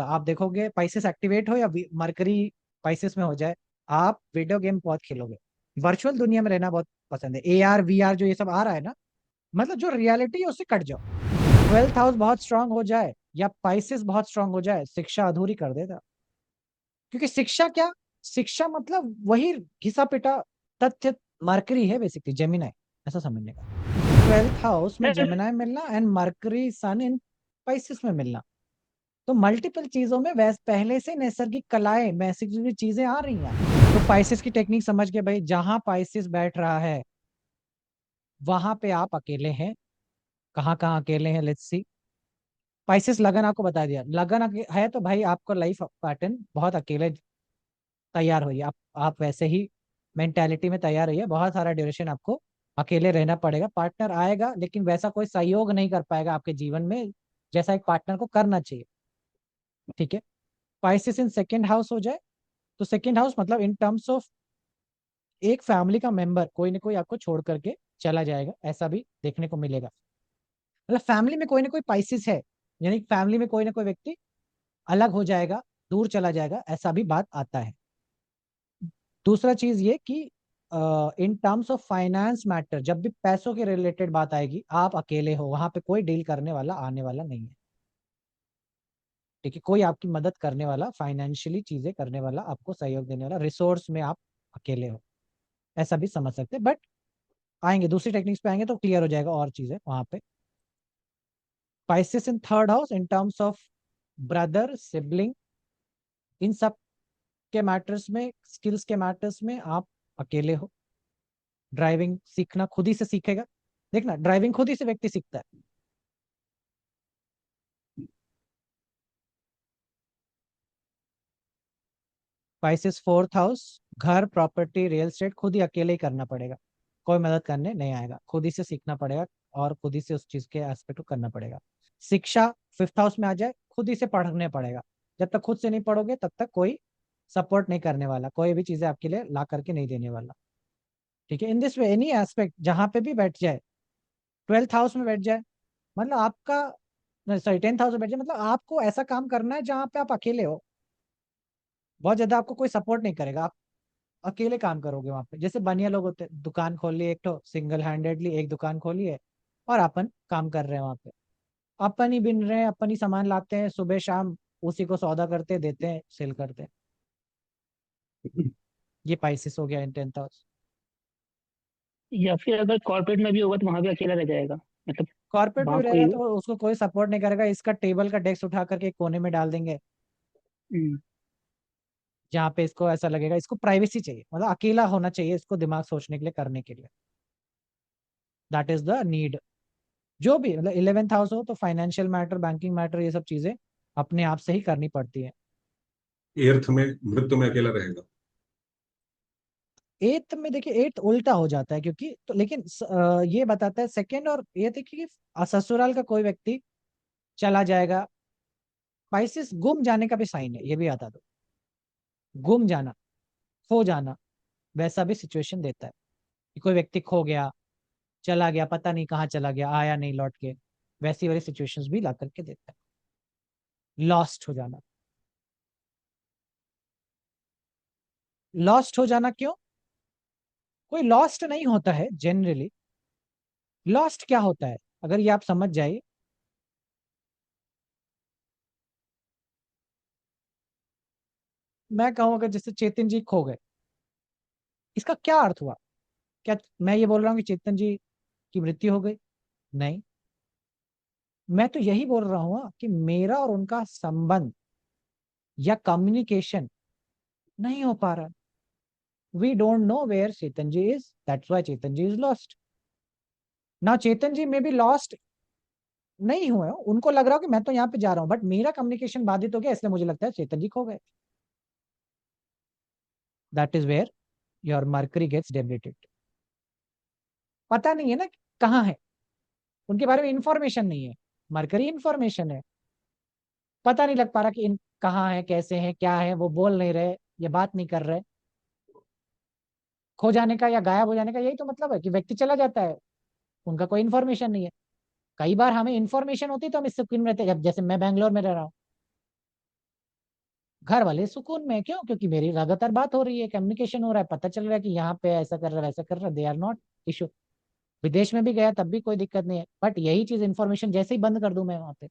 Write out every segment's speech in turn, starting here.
आप देखोगे Pisces activate हो या मरकरी पाइसेस में हो जाए, आप वीडियो गेम बहुत खेलोगे। वर्चुअल दुनिया में रहना बहुत पसंद है। AR VR जो ये सब आ रहा है ना, मतलब जो रियलिटी है उससे कट जाओ। 12th हाउस बहुत स्ट्रांग हो जाए या पाइसेस बहुत स्ट्रांग हो जाए, शिक्षा अधूरी कर देता। क्योंकि शिक्षा क्या, शिक्षा मतलब वही घिसा पिटा तथ्य, मरकरी है बेसिकली, जेमिनाई, ऐसा समझने का। 12th हाउस में यार जेमिनाई मिलना and Mercury sun in Pisces में मिलना, तो मल्टीपल चीजों में वैसे पहले से नैसर्गिक कलाएं मैसेज चीजें आ रही हैं। तो पाइसेस की टेक्निक समझ के भाई, जहां पाइसेस बैठ रहा है वहां पे आप अकेले हैं। कहाँ कहाँ अकेले हैं, लेट्स सी। पाइसेस लगन आपको बता दिया, लगन है तो भाई आपको लाइफ पैटर्न बहुत अकेले तैयार होइए। आप वैसे ही मेंटेलिटी में तैयार रहिए, बहुत सारा ड्यूरेशन आपको अकेले रहना पड़ेगा। पार्टनर आएगा लेकिन वैसा कोई सहयोग नहीं कर पाएगा आपके जीवन में जैसा एक पार्टनर को करना चाहिए। ठीक है। पाइसेस इन सेकेंड हाउस हो जाए, तो सेकेंड हाउस मतलब इन टर्म्स ऑफ एक फैमिली का मेंबर कोई ना कोई आपको छोड़ करके चला जाएगा, ऐसा भी देखने को मिलेगा। मतलब फैमिली में कोई ना कोई पाइसेस है, यानी फैमिली में कोई ना कोई व्यक्ति अलग हो जाएगा, दूर चला जाएगा, ऐसा भी बात आता है। दूसरा चीज ये कि इन टर्म्स ऑफ फाइनेंस मैटर, जब भी पैसों के रिलेटेड बात आएगी, आप अकेले हो, वहां पे कोई डील करने वाला आने वाला नहीं है। ठीक है, कोई आपकी मदद करने वाला, फाइनेंशियली चीजें करने वाला, आपको सहयोग देने वाला, रिसोर्स में आप अकेले हो, ऐसा भी समझ सकते हैं। बट आएंगे दूसरी टेक्निक्स पे, आएंगे तो क्लियर हो जाएगा और चीजें वहां पे। Pisces in third house in terms of brother sibling, इन सब के मैटर्स में, स्किल्स के मैटर्स में आप अकेले हो। ड्राइविंग सीखना खुद ही से सीखेगा, देखना ड्राइविंग खुद ही से व्यक्ति सीखता है। स्पाइसेस फोर्थ हाउस, घर प्रॉपर्टी रियल एस्टेट खुद ही अकेले ही करना पड़ेगा, कोई मदद करने नहीं आएगा, खुद ही से सीखना पड़ेगा और खुद ही से उस चीज के एस्पेक्ट को करना पड़ेगा। शिक्षा फिफ्थ हाउस में आ जाए, खुद ही से पढ़ने पड़ेगा। जब तक खुद से नहीं पढ़ोगे तब तक कोई सपोर्ट नहीं करने वाला, कोई भी चीजें आपके लिए ला करके नहीं देने वाला। ठीक है, in this way any aspect जहां पे भी बैठ जाए, 12th हाउस में बैठ जाए, मतलब आपका, सॉरी 10th हाउस में बैठ जाए, मतलब आपको ऐसा काम करना है जहां पे आप अकेले हो, बहुत ज्यादा आपको कोई सपोर्ट नहीं करेगा, आप अकेले काम करोगे वहां पे। जैसे बनिया लोग होते हैं, दुकान खोल लिए, एक तो सिंगल हैंडेडली एक दुकान खोली है और अपन काम कर रहे हैं वहां पे, अपन ही बिन रहे हैं, अपन ही सामान लाते हैं सुबह शाम, उसी को सौदा करते देते हैं, सेल करते हैं। ये पाइसिस हो गया इन 10th हाउस। या फिर अगर कॉर्पोरेट में भी होगा तो वहां भी अकेला रह जाएगा, मतलब कॉर्पोरेट में वहां भी रह रहा कोई। है तो उसको कोई सपोर्ट नहीं करेगा, इसका टेबल का डेस्क उठा करके एक कोने में डाल देंगे, हम्म, जहाँ पे इसको ऐसा लगेगा इसको प्राइवेसी चाहिए, मतलब अकेला होना चाहिए इसको दिमाग सोचने के लिए, करने के लिए। That is the need. जो भी मतलब 11th हाउस हो तो फाइनेंशियल मैटर, बैंकिंग मैटर, ये सब चीजें अपने आप से ही करनी पड़ती है। एर्थ में मृत्यु में अकेला रहेगा। एट्थ में देखिए, एट्थ उल्टा हो जाता है क्योंकि तो, लेकिन ये बताता है सेकंड और ये देखिए कि ससुराल का कोई व्यक्ति चला जाएगा। स्पाइसेस गुम जाने का भी साइन है, ये भी बता दो, गुम जाना, खो जाना, वैसा भी सिचुएशन देता है कि कोई व्यक्ति खो गया, चला गया, पता नहीं कहाँ चला गया, आया नहीं लौट के, वैसी वाली सिचुएशंस भी ला करके देता है। लॉस्ट हो जाना, लॉस्ट हो जाना क्यों, कोई लॉस्ट नहीं होता है जनरली। लॉस्ट क्या होता है अगर ये आप समझ जाइए, मैं कहूँ अगर जैसे चेतन जी खो गए, इसका क्या अर्थ हुआ? क्या मैं ये बोल रहा हूँ कि चेतन जी की मृत्यु हो गई? नहीं, मैं तो यही बोल रहा हूँ कि मेरा और उनका संबंध या कम्युनिकेशन नहीं हो पा रहा। We don't know where Chetan ji is, that's why Chetan ji is lost. ना चेतन जी में भी लॉस्ट नहीं हुए, उनको लग रहा हो कि मैं तो यहाँ पे जा रहा हूँ, बट मेरा कम्युनिकेशन बाधित हो गया, इसलिए मुझे लगता है चेतन जी खो गए। That is where your Mercury gets debited. पता नहीं है ना कहाँ है, उनके बारे में इंफॉर्मेशन नहीं है, मरकरी इंफॉर्मेशन है, पता नहीं लग पा रहा कि इन कहाँ है, कैसे है, क्या है, वो बोल नहीं रहे, ये बात नहीं कर रहे। खो जाने का या गायब हो जाने का यही तो मतलब है कि व्यक्ति चला जाता है, उनका कोई इन्फॉर्मेशन नहीं है। कई बार हमें इन्फॉर्मेशन होती है तो हम इस सुकून में रहते हैं, जैसे मैं बैंगलोर में रह रहा हूँ, घर वाले सुकून में, क्यों? क्योंकि मेरी लगातार बात हो रही है, कम्युनिकेशन हो रहा है, पता चल रहा है कि यहाँ पे ऐसा कर रहा है, वैसा कर रहा है, दे आर नॉट इशू। विदेश में भी गया तब भी कोई दिक्कत नहीं है, बट यही चीज इन्फॉर्मेशन जैसे ही बंद कर दूं मैं वहां पे।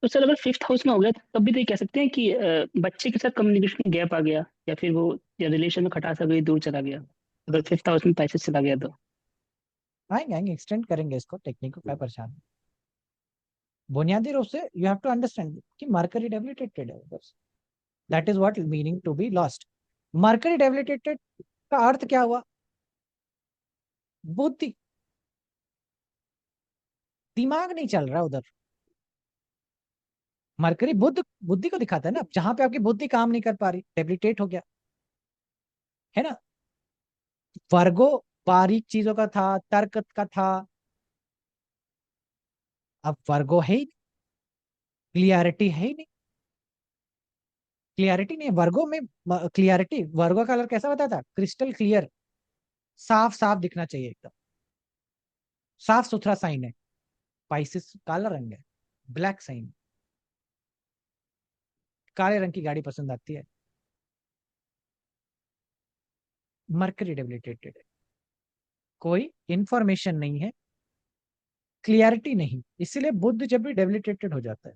तो सर अगर फिफ्थ हाउस में हो गया तब भी तो ये कह सकते हैं कि बच्चे के साथ कम्युनिकेशन गैप आ गया, या फिर वो या रिलेशन में खटास आ गई, दूर चला गया, अगर फिफ्थ हाउस में पैसे चला गया तो। आएंगे आएंगे, एक्सटेंड करेंगे इसको, टेक्निक को, क्या परेशान है। बुनियादी रूप से यू हैव टू अंडरस्टैंड कि मरकरी डेबिलिटेटेड है, बस that is what meaning to be lost. Mercury debilitated का अर्थ क्या हुआ? बुद्धि, दिमाग नहीं चल रहा उधर। मरकरी बुद्धि को दिखाता है ना, जहां पे आपकी बुद्धि काम नहीं कर पा रही, डेबिलिटेट हो गया, है ना। वर्गो बारीक चीजों का था, तर्क का था, अब वर्गो है ही नहीं, क्लियरिटी है ही नहीं। क्लियरिटी नहीं है वर्गो में। क्लियरिटी, वर्गो का कलर कैसा बताया था? क्रिस्टल क्लियर, साफ साफ दिखना चाहिए एकदम, साफ सुथरा साइन है। स्पाइसेस काला रंग है, ब्लैक साइन, काले रंग की गाड़ी पसंद आती है। मरकरी डेबिलिटेटेड है, कोई इंफॉर्मेशन नहीं है, क्लियरिटी नहीं, इसीलिए बुद्ध जब भी डेबिलिटेटेड हो जाता है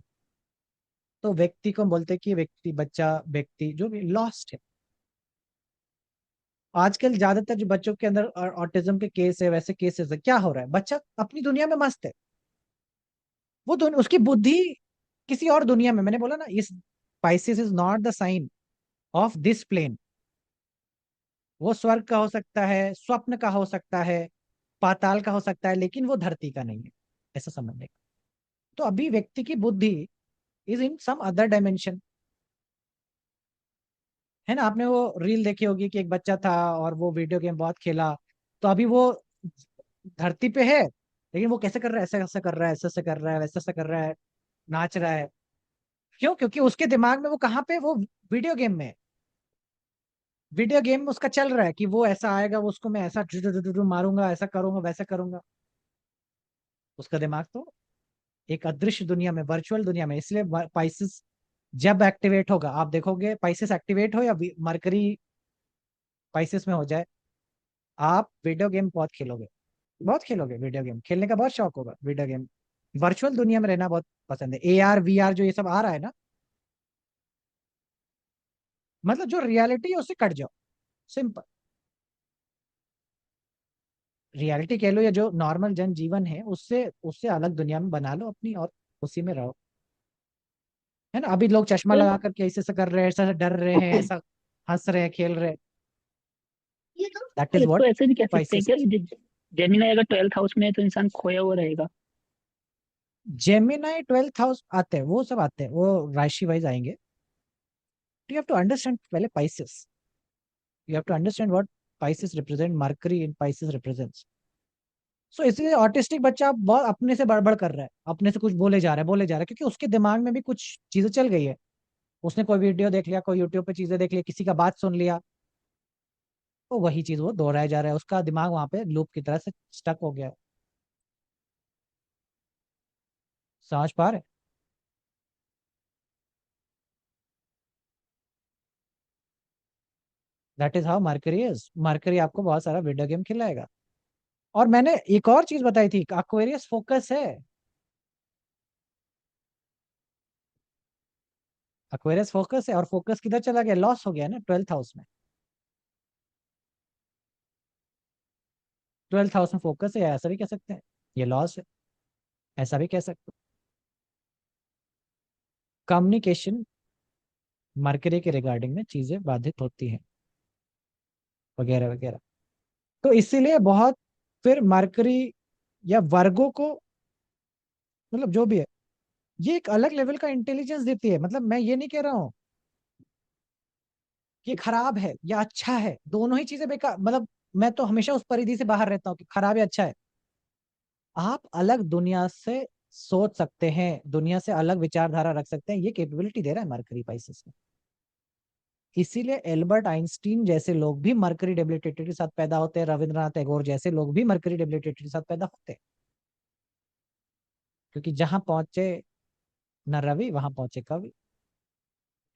तो व्यक्ति को बोलते हैं कि व्यक्ति, बच्चा, व्यक्ति जो भी लॉस्ट है। आजकल ज्यादातर जो बच्चों के अंदर ऑटिज्म के केस है, वैसे केसेस है, क्या हो रहा है? बच्चा अपनी दुनिया में मस्त है, वो उसकी बुद्धि किसी और दुनिया में। मैंने बोला ना, इस Pisces is not the sign of this plane. वो स्वर्ग का हो सकता है, स्वप्न का हो सकता है, पाताल का हो सकता है, लेकिन वो धरती का नहीं है, ऐसा समझने का। तो अभी व्यक्ति की बुद्धि is in some other dimension, है ना। आपने वो रील देखी होगी कि एक बच्चा था और वो वीडियो गेम बहुत खेला, तो अभी वो धरती पे है, लेकिन वो कैसे कर रहा है? ऐसा ऐसा कर रहा है, ऐसा ऐसा कर रहा है, वैसा ऐसा कर रहा है, नाच रहा है। क्यों? क्योंकि उसके दिमाग में वो कहाँ पे, वो वीडियो गेम में है। वीडियो गेम में उसका चल रहा है कि वो ऐसा आएगा, वो उसको मैं ऐसा मारूंगा, ऐसा करूंगा, वैसा करूंगा। उसका दिमाग तो एक अदृश्य दुनिया में, वर्चुअल दुनिया में। इसलिए पाइसिस जब एक्टिवेट होगा, आप देखोगे पाइसिस एक्टिवेट हो या मरकरी पाइसिस में हो जाए, आप वीडियो गेम बहुत खेलोगे, बहुत खेलोगे वीडियो गेम, खेलने का बहुत शौक होगा वीडियो गेम। वर्चुअल दुनिया में रहना बहुत पसंद है। AR VR जो ये सब आ रहा है ना, मतलब जो रियलिटी है उससे कट जाओ, सिंपल। रियलिटी कह लो या जो नॉर्मल जन जीवन है, उससे उससे अलग दुनिया में बना लो अपनी, और उसी में रहो, है ना। अभी लोग चश्मा सर लगा करके ऐसे ऐसा कर रहे हैं, ऐसा ऐसा डर रहे हैं, ऐसा हंस रहे हैं, खेल रहे हैं। दैट इज इसको व्हाट ऐसे भी कह सकते हैं स्पाइसेस। क्या, जेमिनाई अगर ट्वेल्थ हाउस में है तो इंसान खोया हुआ रहेगा। जेमिनाई 12th हाउस आते हैं, वो सब आते हैं, वो राशि वाइज आएंगे। यू हैव टू अंडरस्टैंड पहले Pisces, you have to understand what Pisces represent, Mercury in Pisces represents. So इसलिए ऑटिस्टिक बच्चा बहुत अपने से बड़बड़ कर रहा है, अपने से कुछ बोले जा रहा है, बोले जा रहा है, क्योंकि उसके दिमाग में भी कुछ चीजें चल गई है। उसने कोई वीडियो देख लिया, कोई यूट्यूब पे चीजें देख लिया, किसी का बात सुन लिया, तो वही चीज वो दोहराया जा रहा है, उसका दिमाग वहां पे लूप की तरह से स्टक हो गया है। समझ पा रहे? That is how mercury is. Mercury आपको बहुत सारा वीडियो गेम खिलाएगा। और मैंने एक और चीज बताई थी, एक्वेरियस फोकस है। एक्वेरियस फोकस है, और फोकस किधर चला गया? लॉस हो गया ना 12th हाउस में। 12th हाउस में फोकस है, ऐसा भी कह सकते हैं, ये लॉस है, ऐसा भी कह सकते हैं। कम्युनिकेशन मरकरी के रिगार्डिंग में चीजें बाधित होती हैं, वगैरह वगैरह। तो इसीलिए बहुत, फिर मरकरी या वर्गो को, मतलब जो भी है, ये एक अलग लेवल का इंटेलिजेंस देती है। मतलब मैं ये नहीं कह रहा हूँ कि खराब है या अच्छा है, दोनों ही चीजें बेकार, मतलब मैं तो हमेशा उस परिधि से बाहर रहता हूँ कि खराब या अच्छा है। आप अलग दुनिया से सोच सकते हैं, दुनिया से अलग विचारधारा रख सकते हैं, ये कैपेबिलिटी दे रहा है मरकरी पाइसेस में। इसीलिए एल्बर्ट आइंस्टीन जैसे लोग भी मरकरी डेबिलिटेटेड के साथ पैदा होते हैं, रविंद्रनाथ टैगोर जैसे लोग भी मरकरी डेबिलिटेटेड के साथ पैदा होते हैं। क्योंकि जहां पहुंचे न रवि, वहां पहुंचे कवि।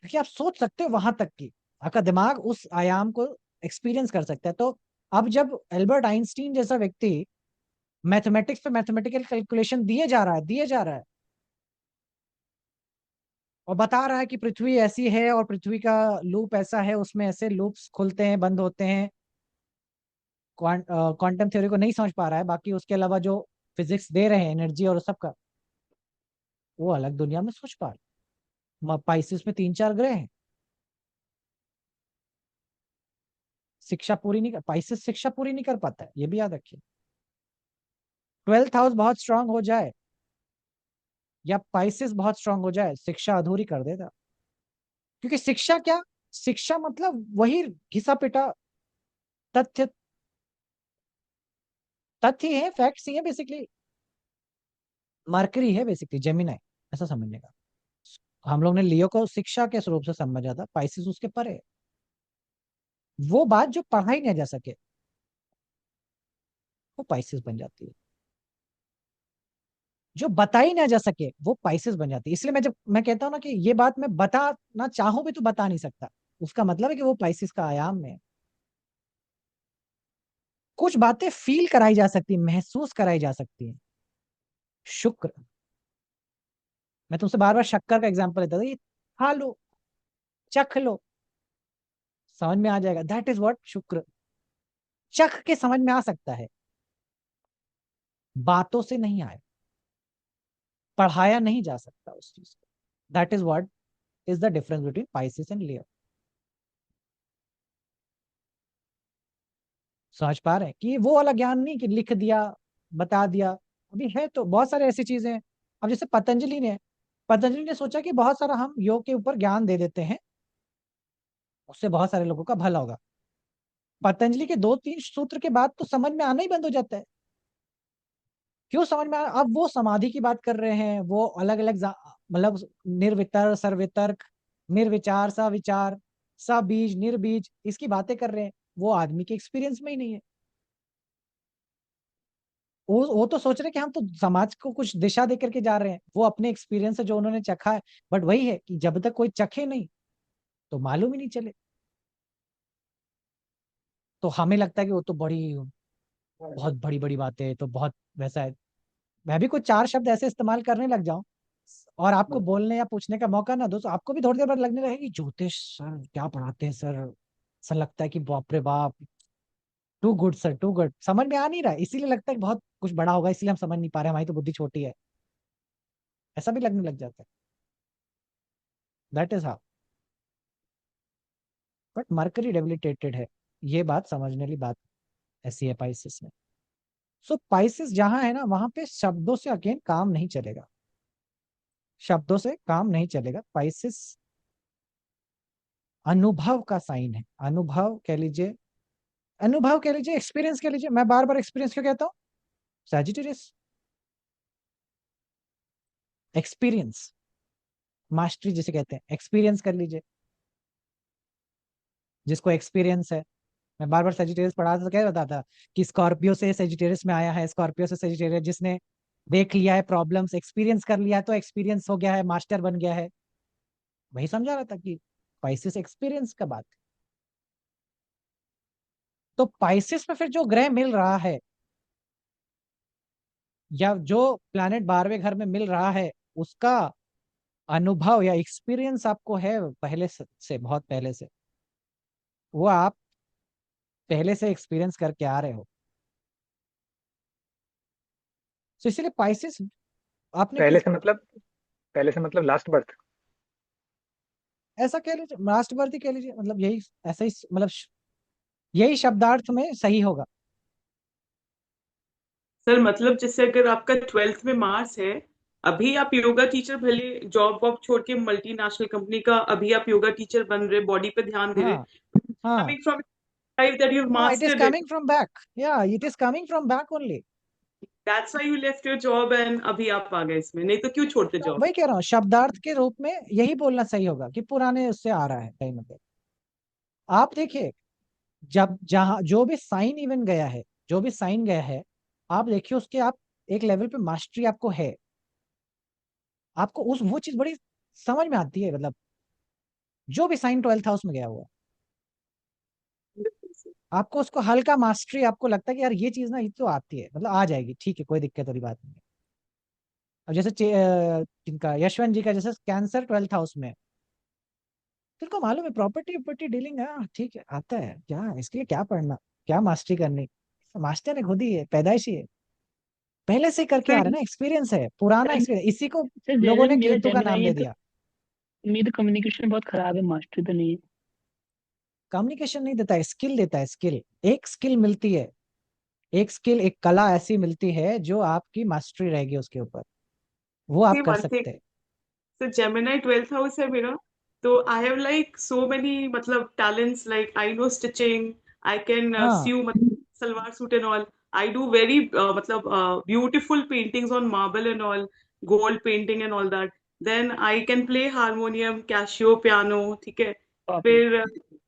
क्योंकि आप सोच सकते हो वहां तक की, आपका दिमाग उस आयाम को एक्सपीरियंस कर सकता है। तो अब जब एल्बर्ट आइंस्टीन जैसा व्यक्ति मैथमेटिक्स पे मैथमेटिकल कैलकुलेशन दिए जा रहा है और बता रहा है कि पृथ्वी ऐसी है और पृथ्वी का लूप ऐसा है, उसमें ऐसे लूप्स खुलते हैं बंद होते हैं, क्वांटम थ्योरी को नहीं समझ पा रहा है, बाकी उसके अलावा जो फिजिक्स दे रहे हैं एनर्जी और सब का, वो अलग दुनिया में सोच पा रहे। पाइसिस में 3-4 ग्रह हैं। शिक्षा पूरी नहीं कर पाइसिस शिक्षा पूरी नहीं कर पाता है, ये भी याद रखिए। 12th हाउस बहुत स्ट्रांग हो जाए या पाइसिस बहुत स्ट्रांग हो जाए, शिक्षा अधूरी कर देगा। क्योंकि शिक्षा क्या, शिक्षा मतलब वही घिसा पिटा तथ्य, तथ्य है, फैक्ट्स ही है बेसिकली। मरकरी है बेसिकली, जेमिनाई, ऐसा समझने का। हम लोग ने लियो को शिक्षा के स्वरूप से समझा था, पाइसिस उसके परे है। वो बात जो पढ़ा ही नहीं जा सके वो पाइसिस बन जाती है, जो बताई ना जा सके वो पाइसिस बन जाती है। इसलिए जब मैं कहता हूं ना कि ये बात मैं बताना चाहूं भी तो बता नहीं सकता, उसका मतलब है कि वो पाइसिस का आयाम में है। कुछ बातें फील कराई जा सकती, महसूस कराई जा सकती हैं। शुक्र, मैं तुमसे बार बार शक्कर का एग्जांपल लेता था, ये खा लो, चख लो, समझ में आ जाएगा, दैट इज व्हाट शुक्र। चख के समझ में आ सकता है, बातों से नहीं आया, पढ़ाया नहीं जा सकता उस चीज को। That is what is the difference between Pisces and Leo. समझ पा रहे हैं कि वो वाला ज्ञान नहीं कि लिख दिया, बता दिया। अभी है तो बहुत सारे ऐसी चीजें हैं। अब जैसे पतंजलि ने सोचा कि बहुत सारा हम योग के ऊपर ज्ञान दे देते हैं, उससे बहुत सारे लोगों का भला होगा। पतंजलि के 2-3 सूत्र के बाद तो समझ में आना ही बंद हो जाता है। क्यों समझ में अब वो समाधि की बात कर रहे हैं, वो अलग अलग मतलब निर्वितर सर्वितर्क, निर्विचार सविचार, सबीज निर्बीज, इसकी बातें कर रहे हैं। वो आदमी के एक्सपीरियंस में ही नहीं है। वो तो सोच रहे कि हम तो समाज को कुछ दिशा दे करके जा रहे हैं, वो अपने एक्सपीरियंस से जो उन्होंने चखा है। बट वही है कि जब तक कोई चखे नहीं तो मालूम ही नहीं चले। तो हमें लगता है कि वो तो बहुत बड़ी बड़ी बातें है, तो बहुत वैसा है। मैं भी कुछ 4 शब्द ऐसे इस्तेमाल करने लग जाऊं और आपको बोलने या पूछने का मौका ना दो, तो आपको भी थोड़ी देर बाद लगने लगेगा कि ज्योतिष सर क्या पढ़ाते हैं सर, ऐसा लगता है कि बाप रे बाप, too good sir too good. समझ में आ नहीं रहा है, इसीलिए लगता है कि बहुत कुछ बड़ा होगा, इसलिए हम समझ नहीं पा रहे, हमारी तो बुद्धि छोटी है, ऐसा भी लगने लग जाता है। That is how. But mercury debilitated है, ये बात समझने वाली बात ऐसी है पाइसिस में। सो पाइसिस जहां है ना, वहां पे शब्दों से अगेन काम नहीं चलेगा, शब्दों से काम नहीं चलेगा। पाइसिस अनुभव का साइन है, अनुभव कह लीजिए, एक्सपीरियंस कह लीजिए। मैं बार बार एक्सपीरियंस क्यों कहता हूँ? सैजिटेरियस एक्सपीरियंस, मास्टरी जिसे कहते हैं, एक्सपीरियंस कर लीजिए जिसको एक्सपीरियंस है। मैं बार बार सेजिटेरियस पढ़ा था तो क्या बताता कि स्कॉर्पियो से सेजिटेरियस में आया है, स्कॉर्पियो से सेजिटेरियस, जिसने देख लिया है प्रॉब्लम्स, एक्सपीरियंस कर लिया है, तो एक्सपीरियंस हो गया है, मास्टर बन गया है। वही समझा रहा था कि पाइसिस एक्सपीरियंस का बात है। तो पाइसिस में फिर जो ग्रह मिल रहा है या जो प्लैनेट 12वें घर में मिल रहा है, उसका अनुभव या एक्सपीरियंस आपको है पहले से बहुत पहले से, वो आप पहले से एक्सपीरियंस करके आ रहे हो। तो इसीलिए पाइसिस, आपने पहले कुछ से मतलब, पहले से मतलब लास्ट बर्थ। ऐसा कह लीजिए, राष्ट्रवादी कह लीजिए, मतलब यही, ऐसा ही मतलब यही शब्दार्थ में सही होगा। सर मतलब जैसे अगर आपका 12th में मार्स है, अभी आप योगा टीचर, भले जॉब वॉब छोड़ के मल्टीनेशनल कंपनी का अभी आप योगा टीचर बन रहे, बॉडी पे ध्यान दे रहे, हाँ हाँ coming from life that you हाँ, it is mastered it, coming from back, या it is coming from back only. That's why you left your job and अभी आप आ गए इसमें, नहीं तो क्यों छोड़ते जॉब। वही कह रहा हूँ, शब्दार्थ के रूप में यही बोलना सही होगा कि पुराने उससे आ रहा है कहीं ना कहीं। आप देखिए, जब जहां जो भी साइन इवन गया है, जो भी साइन गया है, आप देखिए उसके, आप एक लेवल पे मास्टरी आपको है, आपको उस वो चीज बड़ी समझ में आती है। मतलब जो भी साइन 12th हाउस में गया हुआ है, आपको उसको हल्का मास्टरी, आपको लगता है कि यार ये चीज ना ये तो आती है, मतलब आ जाएगी, ठीक है, कोई दिक्कत वाली बात नहीं है। अब जैसे इनका यशवंत जी का जैसे कैंसर 12th हाउस में है, तो उनको मालूम है प्रॉपर्टी प्रॉपर्टी डीलिंग है, हाँ, ठीक है, आता है, क्या इसके लिए क्या पढ़ना, क्या मास्टरी करनी, मास्टर है, खुद ही है, पैदाइशी है, पहले से करके आ रहे हैं ना, एक्सपीरियंस है, पुराना सर एक्सपीरियंस, इसी को सर लोगों जैसे ने मेरा केतु का नाम जेमिनाई है दे तो दिया। मेरी तो कम्युनिकेशन बहुत खराब है, मास्टरी तो नहीं है। कम्युनिकेशन नहीं देता है, स्किल देता है, स्किल, एक स्किल मिलती है, एक स्किल, एक कला ऐसी मिलती है जो आपकी मास्टरी रहेगी उसके ऊपर, वो आप कर वन थिंग, सकते हैं। so Gemini 12th house है मेरा, तो I have like so many मतलब talents, like I know stitching, I can हाँ, sew मतलब salwar suit and all, I do very मतलब beautiful paintings on marble and all, gold painting and all that, then I can play harmonium, Casio, piano, ठीक है, बाप रे। फिर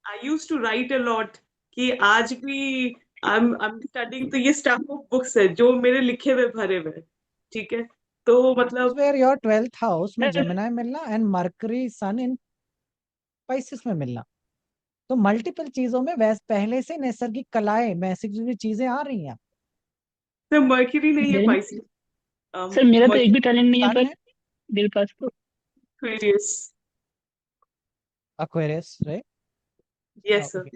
I used to write a lot, कि आज भी I'm studying, तो ये stack of books है जो मेरे लिखे हुए भरे हुए हैं, ठीक है, तो मतलब वेयर योर 12th हाउस में सर जेमिनाई मिलना and Mercury sun in Pisces में मिलना, तो मल्टीपल चीजों में वैसे पहले से नैसर्गिक कलाएं, मैसेज चीजें आ रही हैं। तो मर्क्यूरी नहीं है मेरे में पाइसेस, सर मेरा तो एक भी मर्क्यूरी टैलेंट नहीं है, सन पर है मेरे पास तो Aquarius, Aquarius, right, yes sir,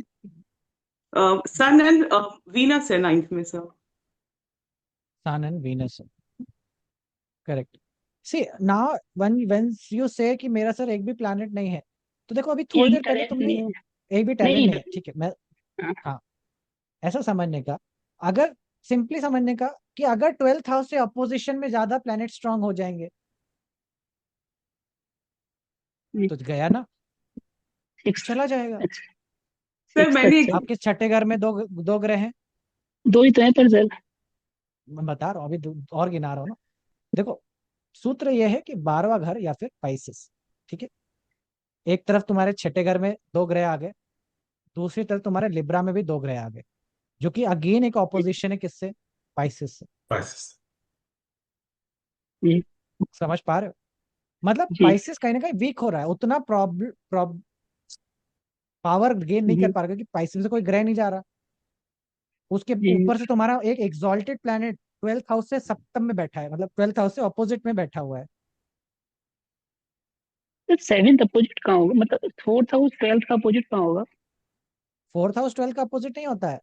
okay, sun and Venus है नाइन्थ में सर। Sun and Venus, correct. See now when you say कि मेरा सर एक भी प्लैनेट नहीं है, तो देखो अभी थोड़ी एक भी देर पहले टैलेंट तुमने, नहीं है। एक भी टैलेंट नहीं नहीं है, ठीक है, मैं, हाँ, हाँ, ऐसा समझने का, अगर सिंपली समझने का कि अगर 12th हाउस से अपोजिशन में ज्यादा प्लैनेट स्ट्रांग हो जाएंगे तो गया ना, सिक्स। चला जाएगा। अच्छा, सर सिक्स मैंने अच्छा। आपके छठे घर में दो दो ग्रह हैं, दो ही तो है पर सर। मैं बता रहा हूँ, अभी और गिना रहा हूँ ना, देखो, सूत्र यह है कि 12वां घर या फिर पाइसेस, ठीक है, एक तरफ तुम्हारे छठे घर में दो ग्रह आ गए, दूसरी तरफ तुम्हारे लिब्रा में भी दो ग्रह आ गए, जो कि अगेन एक ऑपोजिशन है किससे, पाइसेस से, पाइसेस। जी समझ पा रहे हो, मतलब जी पाइसेस कहीं ना कहीं वीक हो रहा है, उतना पावर गेन नहीं कर जी पा रहा, क्योंकि पाइसेस से कोई ग्रह नहीं जा रहा, उसके जी। ऊपर से तुम्हारा एक एग्जॉल्टेड प्लैनेट 12th हाउस से सप्तम में बैठा है, मतलब 12th हाउस से ऑपोजिट में बैठा हुआ है। सर सेवेंथ अपोजिट कहाँ होगा, मतलब फोर्थ हाउस ट्वेल्थ का अपोजिट कहाँ होगा? 4th हाउस 12th का अपोजिट नहीं होता है,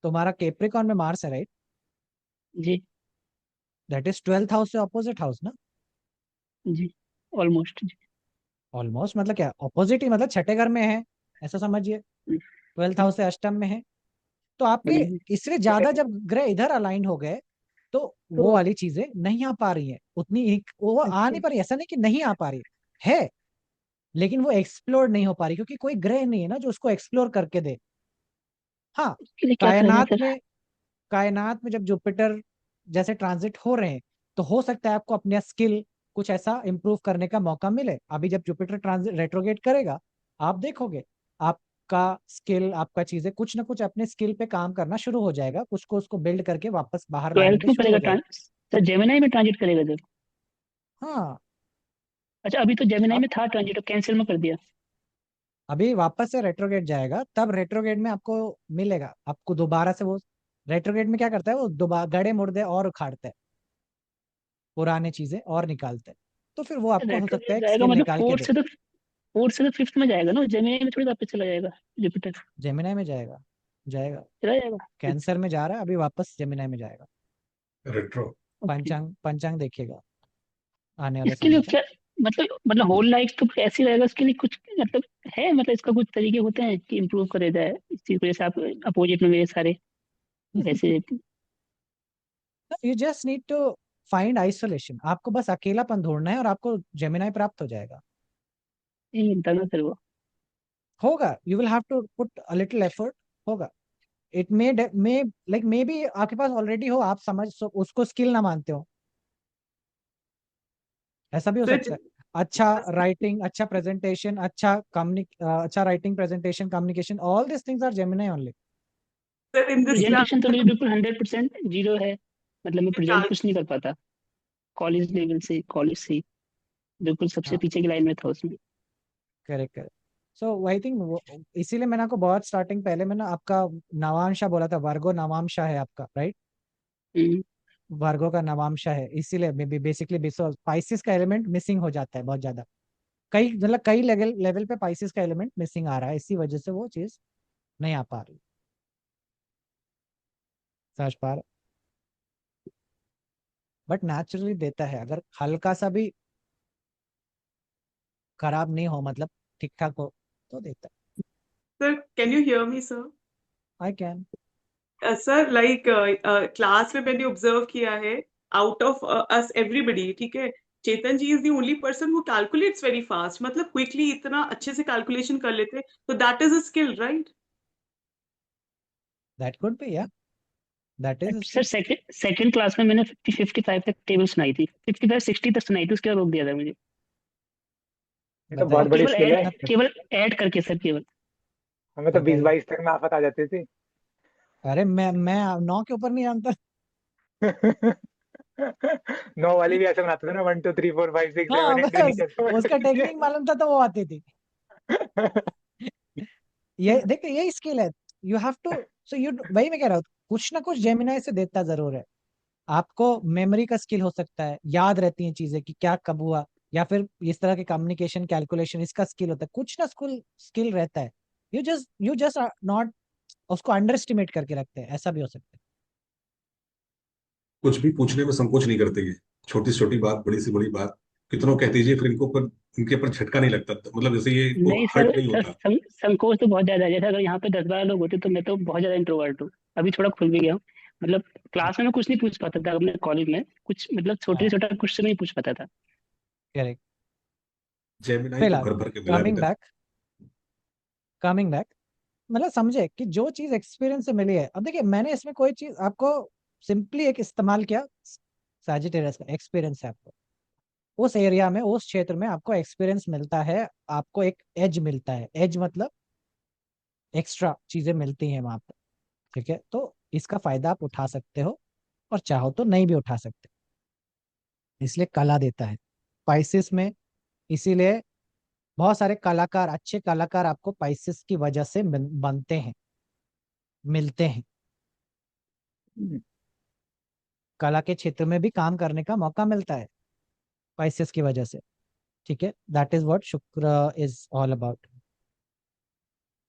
तुम्हारा केप्रिकॉन में मार्स है, राइट, जी दैट इज 12th हाउस से ऑपोजिट हाउस ना, जी, ऑलमोस्ट जी। ऑलमोस्ट मतलब क्या, ऑपोजिट ही मतलब छठे घर में है, ऐसा समझिए, 12th हाउस से अष्टम में है, तो आपके, हम्म, इसलिए ज्यादा जब ग्रह इधर अलाइन हो गए तो वो तो वाली चीजें नहीं आ पा रही हैं उतनी, वो आ अच्छा, नहीं पा रही, ऐसा नहीं कि नहीं आ पा रही है, लेकिन वो एक्सप्लोर नहीं हो पा रही, क्योंकि कोई ग्रह नहीं है ना जो उसको एक्सप्लोर करके दे। हाँ, उसके लिए क्या करना है कायनात सर? में, कायनात में जब जुपिटर जैसे ट्रांजिट हो रहे हैं, तो हो सकता है आपको अपने स्किल कुछ ऐसा इंप्रूव करने का मौका मिले। अभी जब जुपिटर ट्रांजिट रेट्रोगेट करेगा, आप देखोगे आपका स्किल, आपका चीजें कुछ ना कुछ अपने स्किल पे काम करना शुरू हो जाएगा, कुछ को उसको बिल्ड करके वापस बाहर लाने ट्वेल्थ में में शुरू करेगा हो जाएगा। सर जेमिनाई में ट्रांजिट करेगा सर? हाँ, अच्छा, अभी तो जेमिनाई अब में था ट्रांजिट, तो कैंसिल में कर दिया? अभी वापस से रेट्रोगेट जाएगा, तब रेट्रोगेट में आपको मिलेगा, आपको दोबारा से वो, रेट्रोगेट में क्या करता है वो, दोबारा गड़े मुर्दे और उखाड़ता है, पुराने चीजें और निकालते हैं, तो फिर वो आपको हो सकता रेट्रोगेट है एक जाएगा स्किल मतलब निकाल के दे। फोर्थ से तो फिफ्थ में जाएगा ना, जेमिनाई में थोड़ी वापस चला जाएगा जुपिटर? जेमिनाई में जाएगा, जाएगा, चला जाएगा। अच्छा, कैंसर में जा रहा है, अभी वापस जेमिनाई में जाएगा, रेट्रो। ओके। पंचांग पंचांग देखिएगा आने वाले इसके लिए समय का। क्या, मतलब होल लाइफ तो ऐसी रहेगा, इसके लिए कुछ मतलब है, मतलब इसका कुछ तरीके होते हैं कि इम्प्रूव करे जाए इस चीज को, जैसे आप अपोजिट में मेरे सारे वैसे? You just need to find isolation, आपको बस अकेलापन ढूंढना है और आपको जेमिनाई प्राप्त हो जाएगा, नहीं मिलता ना सर वो? होगा, you will have to put a little effort, होगा, it may like may be आपके पास ऑलरेडी हो, आप समझ उसको स्किल ना मानते हो, ऐसा भी हो सकता है। अच्छा राइटिंग, अच्छा प्रेजेंटेशन, अच्छा writing, presentation, communication, all this things are Gemini only. Sir in this presentation तो मेरी बिल्कुल 100% जीरो है, मतलब मैं प्रेजेंट क्लास, कुछ नहीं कर पाता। कॉलेज लेवल से, कॉलेज से बिल्कुल सबसे हाँ, पीछे की लाइन में था उसमें। Correct correct. So I think इसीलिए मैंने आपको बहुत स्टार्टिंग पहले मैंने आपका नवांशा बोला था, वर्गो नवांशा है आपका, राइट? हम्म, वर्गो का नवांशा है, इसीलिए बेसिकली स्पाइसेस का एलिमेंट मिसिंग हो जाता है बहुत ज्यादा। कई मतलब कई लेवल लेवल पे पाइसेस का एलिमेंट मिसिंग आ रहा है, इसी वजह से वो चीज नहीं आ पा रही। समझ पा रहे? बट नेचुरली देता है, अगर हल्का सा भी खराब नहीं हो, मतलब ठीक ठाक हो, तो देता Sir, can you hear me, sir? है। I can. Sir like class में मैंने ऑब्जर्व किया है, आउट ऑफ अस एवरीबडी, ठीक है, Chetan ji is the only person who calculates very fast, मतलब क्विकली इतना अच्छे से कैलकुलेशन कर लेते, तो that is a skill, right? That could be, या that is sir second class में मैंने 55 तक टेबल सुनाई थी, 55 60 तक सुनाई थी, उसके बाद रोक दिया था मुझे। ये तो बताइए। बहुत बड़ी केवल स्किल ऐड है। केवल ऐड करके सर, केवल। हमें तो बीस बताइए। बाईस तक में आफत आ जाती थी। अरे मैं 9 के ऊपर नहीं जानता। 9 वाली भी ऐसे बनाते थे ना, 1 2 3 4 5 6 हाँ 7 8 बस, नीचे से उसका टेक्निक मालूम था तो वो आती थी। ये देखो, ये स्किल है। You have to, so you, वही मैं कह रहा हूँ, कुछ ना कुछ जेमिनाई से देता जरूर है। आपको मेमोरी का स्किल हो सकता है, याद रहती हैं चीजें कि क्या कब हुआ, या फिर इस तरह के कम्युनिकेशन कैलकुलेशन, इसका स्किल होता है, कुछ ना स्किल स्किल रहता है। यू जस्ट नॉट उसको अंडर एस्टिमेट करके रखते हैं, ऐसा भी हो सकता है। कुछ भी पूछने में संकोच नहीं करते ये, छोटी से छोटी बात, बड़ी से बड़ी बात, कितनों कह दीजिए, फिर इनको पर इनके ऊपर झटका नहीं लगता, मतलब जैसे ये इनको नहीं सर हर्ट नहीं सर होता। संकोच तो बहुत ज्यादा है। जैसे अगर यहाँ पे 10 12 लोग होते तो मैं तो बहुत ज्यादा इंट्रोवर्ट हूँ। अभी थोड़ा खुल भी गया हूँ। मतलब क्लास में मैं कुछ नहीं पूछ पाता था, अपने कॉलेज में कुछ मतलब छोटे हाँ, छोटा क्वेश्चन नहीं पूछ पाता था। करेक्ट। जेमिनाई तो फिलहाल भर भर के मिला है कमिंग बेटा। बैक, कमिंग बैक, मतलब समझे कि जो चीज एक्सपीरियंस से मिली है। अब देखिए, मैंने इसमें कोई चीज आपको सिंपली एक इस्तेमाल किया, सैजिटेरियस का एक्सपीरियंस है आपको, उस एरिया में, उस क्षेत्र में आपको एक्सपीरियंस मिलता है, आपको एक एज मिलता है। एज मतलब एक्स्ट्रा चीजें मिलती हैं वहां पर, ठीक है? तो इसका फायदा आप उठा सकते हो, और चाहो तो नहीं भी उठा सकते, इसलिए कला देता है पाइसिस में। इसीलिए बहुत सारे कलाकार, अच्छे कलाकार आपको पाइसिस की वजह से बनते हैं, मिलते हैं, कला के क्षेत्र में भी काम करने का मौका मिलता है पाइसिस की वजह से। ठीक है, दैट इज व्हाट शुक्र इज ऑल अबाउट।